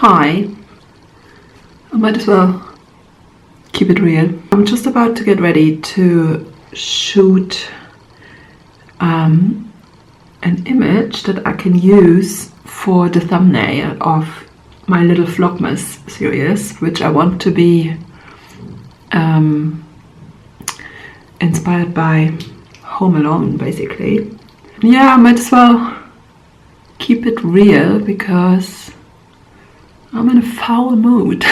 pie, I might as well keep it real. I'm just about to get ready to shoot an image that I can use for the thumbnail of my little Vlogmas series, which I want to be inspired by Home Alone, basically. Yeah, I might as well keep it real because I'm in a foul mood.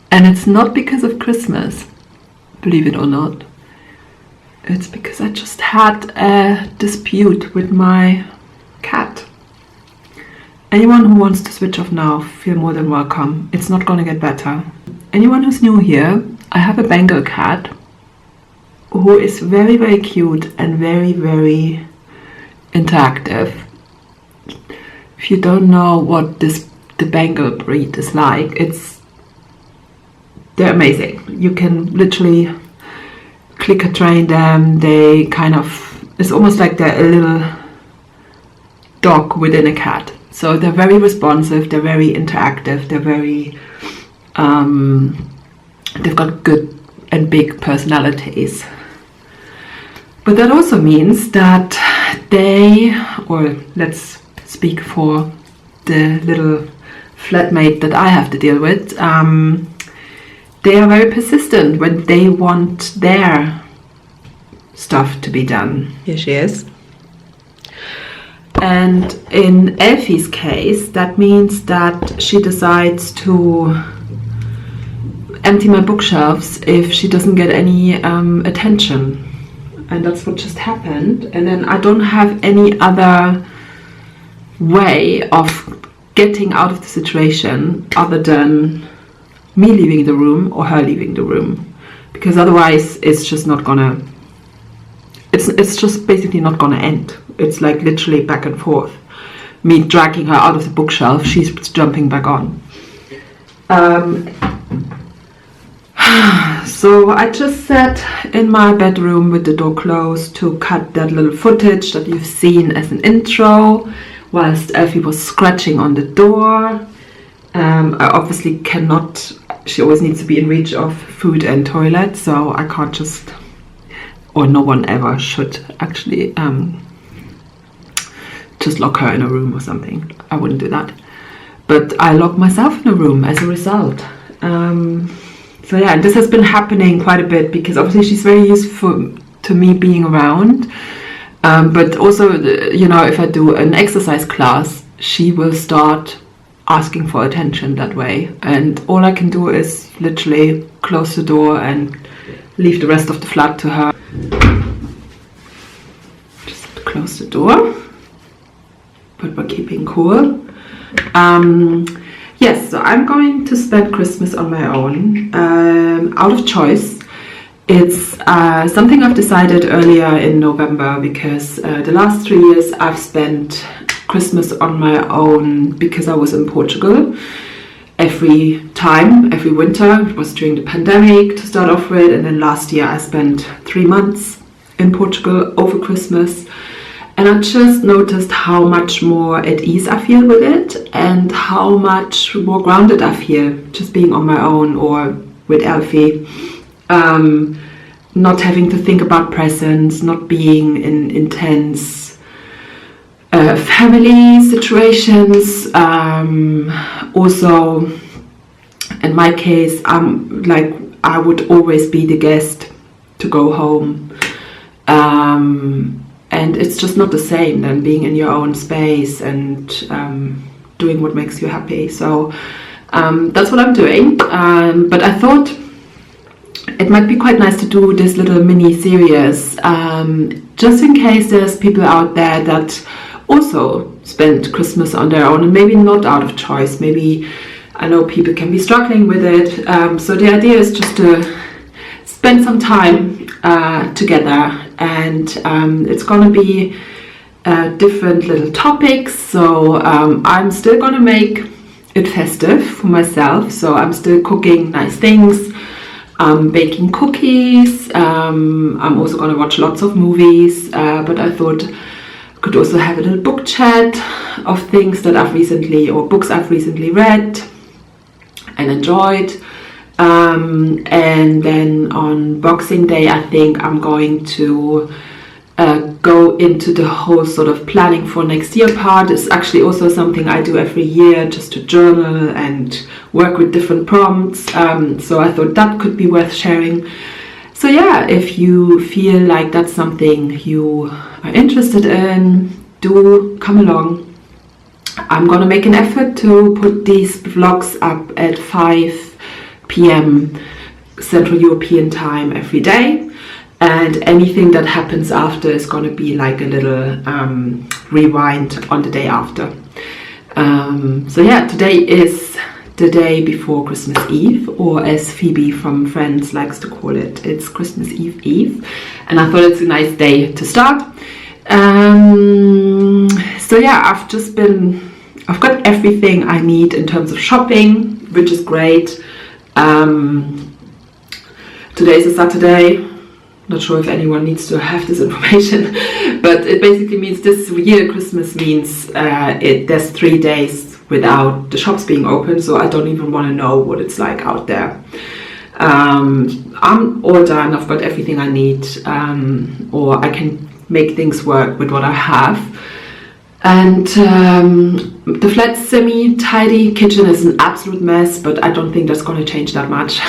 And it's not because of Christmas, believe it or not. It's because I just had a dispute with my cat. Anyone who wants to switch off now, feel more than welcome. It's not gonna get better. Anyone who's new here, I have a Bengal cat who is very, very cute and very, very interactive. If you don't know what the Bengal breed is like, they're amazing. You can literally clicker train them. They kind of, it's almost like they're a little dog within a cat. So they're very responsive, they're very interactive, they're very, they've got good and big personalities. But that also means that or let's speak for the little flatmate that I have to deal with, they are very persistent when they want their stuff to be done. Here she is. And in Elfie's case, that means that she decides to empty my bookshelves if she doesn't get any attention. And that's what just happened. And then I don't have any other way of getting out of the situation other than me leaving the room or her leaving the room, because otherwise it's just not gonna, it's just basically not gonna end. It's like literally back and forth, me dragging her out of the bookshelf, she's jumping back on. So I just sat in my bedroom with the door closed to cut that little footage that you've seen as an intro whilst Elfie was scratching on the door. I obviously cannot, she always needs to be in reach of food and toilet, so I can't just, or no one ever should actually just lock her in a room or something. I wouldn't do that. But I lock myself in a room as a result. So yeah, this has been happening quite a bit because obviously she's very useful to me being around. But also, you know, if I do an exercise class, she will start asking for attention that way. And all I can do is literally close the door and leave the rest of the flat to her. Just close the door, but we're keeping cool. Yes, so I'm going to spend Christmas on my own, out of choice. It's something I've decided earlier in November because the last 3 years I've spent Christmas on my own because I was in Portugal every winter. It was during the pandemic to start off with, and then last year I spent 3 months in Portugal over Christmas. And I just noticed how much more at ease I feel with it and how much more grounded I feel just being on my own or with Elfie. Not having to think about presents, not being in intense family situations. Also, in my case, I would always be the guest to go home. And it's just not the same than being in your own space and doing what makes you happy. So that's what I'm doing. But I thought it might be quite nice to do this little mini series, just in case there's people out there that also spend Christmas on their own and maybe not out of choice. Maybe, I know people can be struggling with it. So the idea is just to spend some time together, and it's gonna be different little topics. So I'm still gonna make it festive for myself. So I'm still cooking nice things, baking cookies. I'm also gonna watch lots of movies, but I thought Could also have a little book chat of things that I've recently, or books I've recently read and enjoyed. And then on Boxing Day, I think I'm going to go into the whole sort of planning for next year part. It's actually also something I do every year, just to journal and work with different prompts. So I thought that could be worth sharing. So yeah, if you feel like that's something you are interested in, do come along. I'm gonna make an effort to put these vlogs up at 5 p.m. Central European time every day, and anything that happens after is gonna be like a little rewind on the day after. So yeah, today is the day before Christmas Eve, or as Phoebe from Friends likes to call it, it's Christmas Eve, and I thought it's a nice day to start. So yeah, I've got everything I need in terms of shopping, which is great. Today is a Saturday. Not sure if anyone needs to have this information, but it basically means this year Christmas means there's 3 days without the shops being open, so I don't even want to know what it's like out there. I'm all done. I've got everything I need, or I can make things work with what I have. And the flat's semi-tidy. Kitchen is an absolute mess, but I don't think that's going to change that much.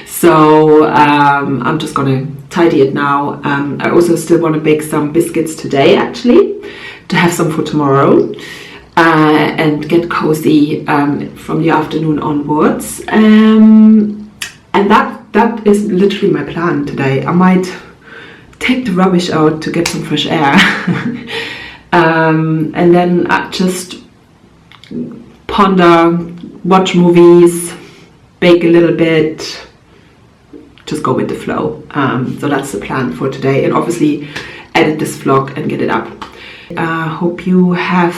So I'm just going to tidy it now. I also still want to bake some biscuits today, actually, to have some for tomorrow. And get cozy from the afternoon onwards, and that is literally my plan today. I might take the rubbish out to get some fresh air, and then I just ponder, watch movies, bake a little bit, just go with the flow. So that's the plan for today, and obviously edit this vlog and get it up. I hope you have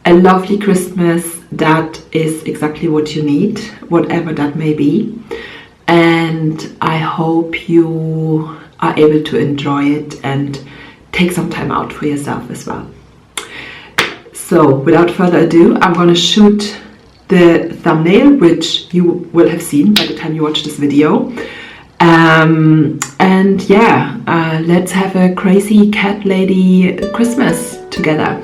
a lovely Christmas that is exactly what you need, whatever that may be, and I hope you are able to enjoy it and take some time out for yourself as well. So without further ado, I'm going to shoot the thumbnail, which you will have seen by the time you watch this video, and yeah, let's have a crazy cat lady Christmas together.